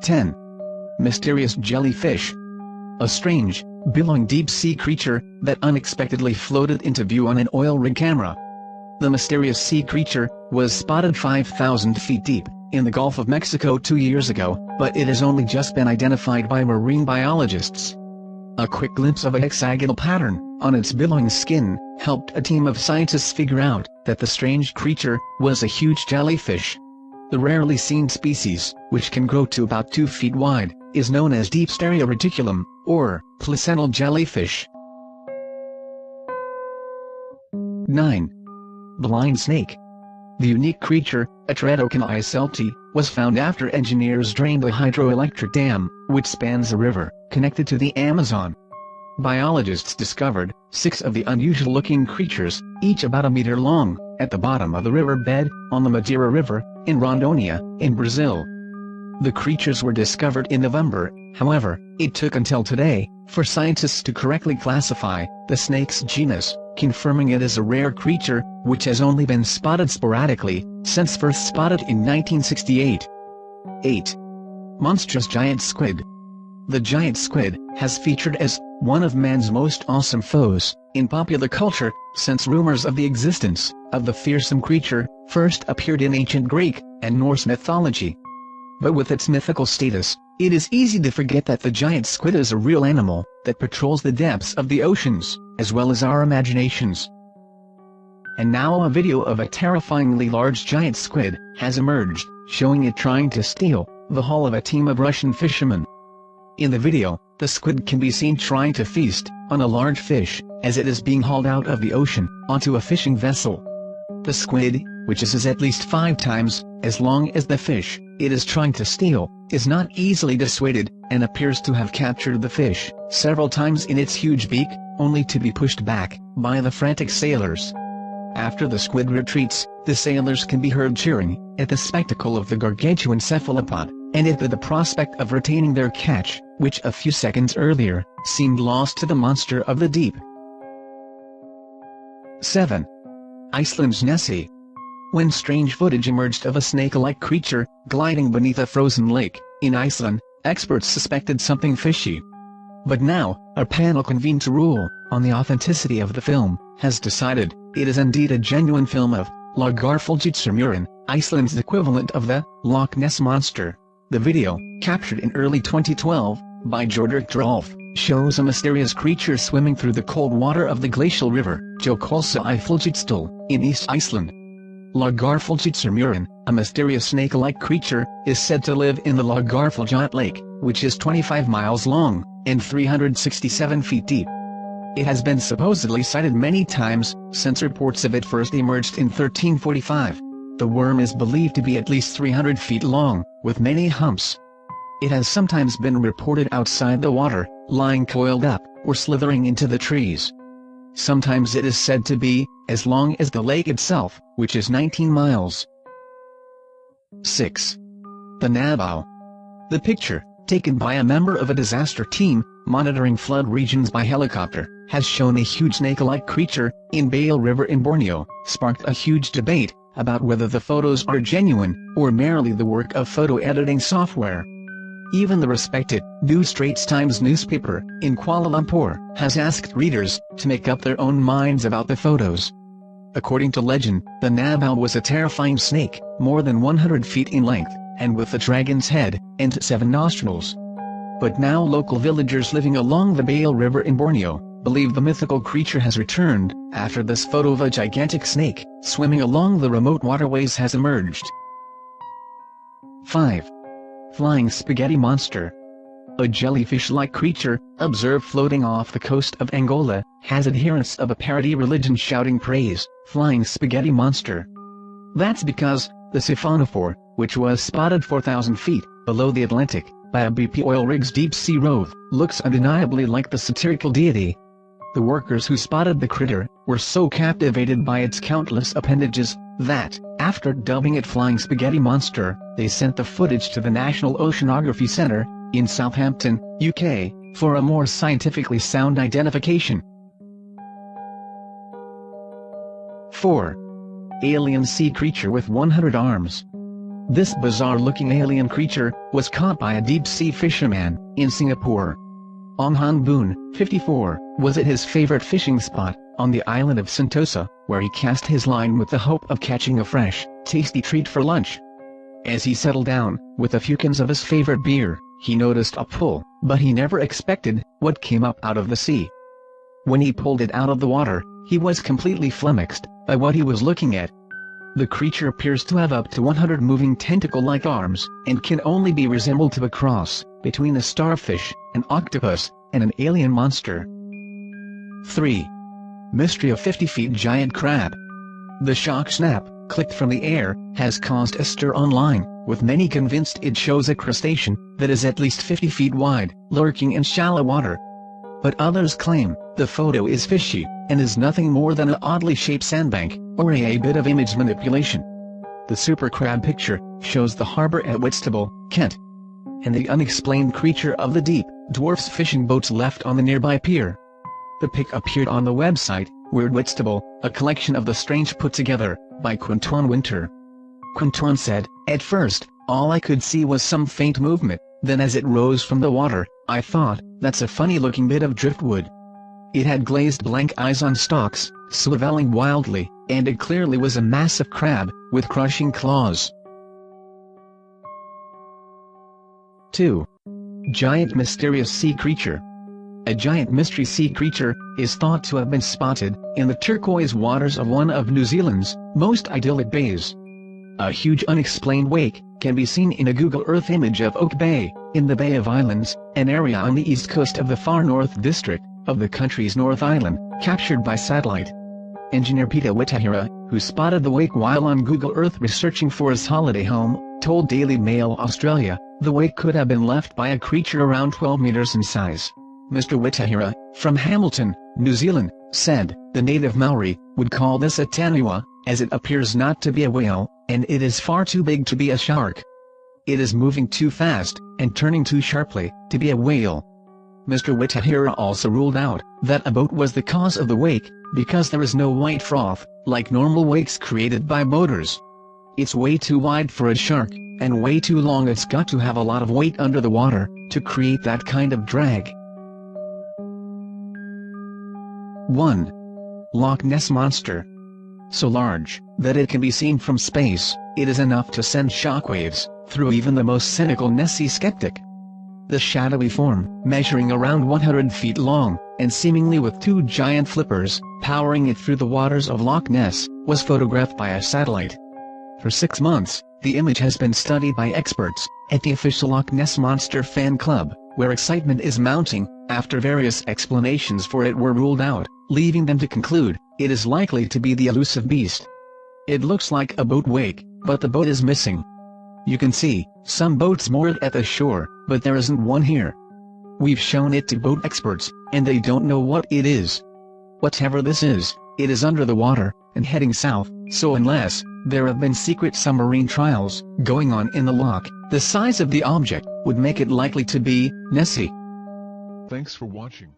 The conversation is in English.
10. Mysterious jellyfish. A strange, billowing deep-sea creature that unexpectedly floated into view on an oil rig camera. The mysterious sea creature was spotted 5,000 feet deep in the Gulf of Mexico 2 years ago, but it has only just been identified by marine biologists. A quick glimpse of a hexagonal pattern on its billowing skin helped a team of scientists figure out that the strange creature was a huge jellyfish. The rarely seen species, which can grow to about 2 feet wide, is known as deep stereoreticulum, or placental jellyfish. 9. Blind snake. The unique creature, Atretocanaecelti, was found after engineers drained a hydroelectric dam, which spans a river, connected to the Amazon. Biologists discovered 6 of the unusual-looking creatures, each about a meter long, at the bottom of the riverbed, on the Madeira River, in Rondônia, in Brazil. The creatures were discovered in November, however, it took until today, for scientists to correctly classify the snake's genus, confirming it as a rare creature, which has only been spotted sporadically, since first spotted in 1968. 8. Monstrous giant squid. The giant squid has featured as one of man's most awesome foes in popular culture, since rumors of the existence of the fearsome creature first appeared in ancient Greek and Norse mythology. But with its mythical status, it is easy to forget that the giant squid is a real animal that patrols the depths of the oceans, as well as our imaginations. And now a video of a terrifyingly large giant squid has emerged, showing it trying to steal the haul of a team of Russian fishermen. In the video, the squid can be seen trying to feast on a large fish, as it is being hauled out of the ocean onto a fishing vessel. The squid, which is at least 5 times as long as the fish it is trying to steal, is not easily dissuaded, and appears to have captured the fish several times in its huge beak, only to be pushed back by the frantic sailors. After the squid retreats, the sailors can be heard cheering at the spectacle of the gargantuan cephalopod, and at the prospect of retaining their catch, which a few seconds earlier seemed lost to the monster of the deep. 7. Iceland's Nessie. When strange footage emerged of a snake-like creature gliding beneath a frozen lake in Iceland, experts suspected something fishy. But now, a panel convened to rule on the authenticity of the film has decided it is indeed a genuine film of Lagarfalgitsmurin, Iceland's equivalent of the Loch Ness Monster. The video, captured in early 2012 by Jordur Drolf, shows a mysterious creature swimming through the cold water of the glacial river, Jökulsá in East Iceland. Lagarfalgitsmurin, a mysterious snake-like creature, is said to live in the Lagarfalgjot Lake, which is 25 miles long and 367 feet deep. It has been supposedly sighted many times since reports of it first emerged in 1345. The worm is believed to be at least 300 feet long, with many humps. It has sometimes been reported outside the water, lying coiled up, or slithering into the trees. Sometimes it is said to be as long as the lake itself, which is 19 miles. 6. The Nabao. The picture, taken by a member of a disaster team monitoring flood regions by helicopter, has shown a huge snake-like creature in Bale River in Borneo, sparked a huge debate about whether the photos are genuine or merely the work of photo editing software. Even the respected New Straits Times newspaper in Kuala Lumpur has asked readers to make up their own minds about the photos. According to legend, the Nabao was a terrifying snake, more than 100 feet in length, and with a dragon's head and 7 nostrils. But now local villagers living along the Bale River in Borneo believe the mythical creature has returned, after this photo of a gigantic snake swimming along the remote waterways has emerged. 5. Flying spaghetti monster. A jellyfish-like creature, observed floating off the coast of Angola, has adherents of a parody religion shouting praise, "Flying spaghetti monster." That's because the siphonophore, which was spotted 4,000 feet below the Atlantic by a BP oil rig's deep-sea rove, looks undeniably like the satirical deity. The workers who spotted the critter were so captivated by its countless appendages that, after dubbing it Flying Spaghetti Monster, they sent the footage to the National Oceanography Centre in Southampton, UK, for a more scientifically sound identification. 4. Alien sea creature with 100 arms. This bizarre-looking alien creature was caught by a deep-sea fisherman in Singapore. Ong Han Boon, 54, was at his favorite fishing spot, on the island of Sentosa, where he cast his line with the hope of catching a fresh, tasty treat for lunch. As he settled down, with a few cans of his favorite beer, he noticed a pull, but he never expected what came up out of the sea. When he pulled it out of the water, he was completely flummoxed by what he was looking at. The creature appears to have up to 100 moving tentacle-like arms, and can only be resembled to a cross between a starfish, an octopus, and an alien monster. 3. Mystery of 50 feet giant crab. The shock snap, clipped from the air, has caused a stir online, with many convinced it shows a crustacean that is at least 50 feet wide, lurking in shallow water. But others claim the photo is fishy, and is nothing more than an oddly shaped sandbank, or a bit of image manipulation. The super crab picture shows the harbor at Whitstable, Kent. And the unexplained creature of the deep dwarfs fishing boats left on the nearby pier. The pic appeared on the website, Weird Whitstable, a collection of the strange put together, by Quinton Winter. Quinton said, "At first, all I could see was some faint movement, then as it rose from the water, I thought, that's a funny-looking bit of driftwood. It had glazed blank eyes on stalks, swiveling wildly, and it clearly was a massive crab, with crushing claws." 2. Giant mysterious sea creature. A giant mystery sea creature is thought to have been spotted in the turquoise waters of one of New Zealand's most idyllic bays. A huge unexplained wake can be seen in a Google Earth image of Oak Bay, in the Bay of Islands, an area on the east coast of the far north district of the country's North Island, captured by satellite. Engineer Peter Whitahira, who spotted the wake while on Google Earth researching for his holiday home, told Daily Mail Australia, the wake could have been left by a creature around 12 meters in size. Mr. Whitahira, from Hamilton, New Zealand, said, the native Maori would call this a taniwa, as it appears not to be a whale, and it is far too big to be a shark. It is moving too fast, and turning too sharply, to be a whale. Mr. Whitahira also ruled out that a boat was the cause of the wake, because there is no white froth, like normal wakes created by boaters. It's way too wide for a shark, and way too long. It's got to have a lot of weight under the water to create that kind of drag. 1. Loch Ness Monster. So large that it can be seen from space, it is enough to send shockwaves through even the most cynical Nessie skeptic. The shadowy form, measuring around 100 feet long, and seemingly with two giant flippers powering it through the waters of Loch Ness, was photographed by a satellite. For 6 months, the image has been studied by experts at the official Loch Ness Monster fan club, where excitement is mounting after various explanations for it were ruled out, leaving them to conclude it is likely to be the elusive beast. It looks like a boat wake, but the boat is missing. You can see some boats moored at the shore, but there isn't one here. We've shown it to boat experts, and they don't know what it is. Whatever this is, it is under the water, and heading south, so unless there have been secret submarine trials going on in the loch, the size of the object would make it likely to be Nessie. Thanks for watching.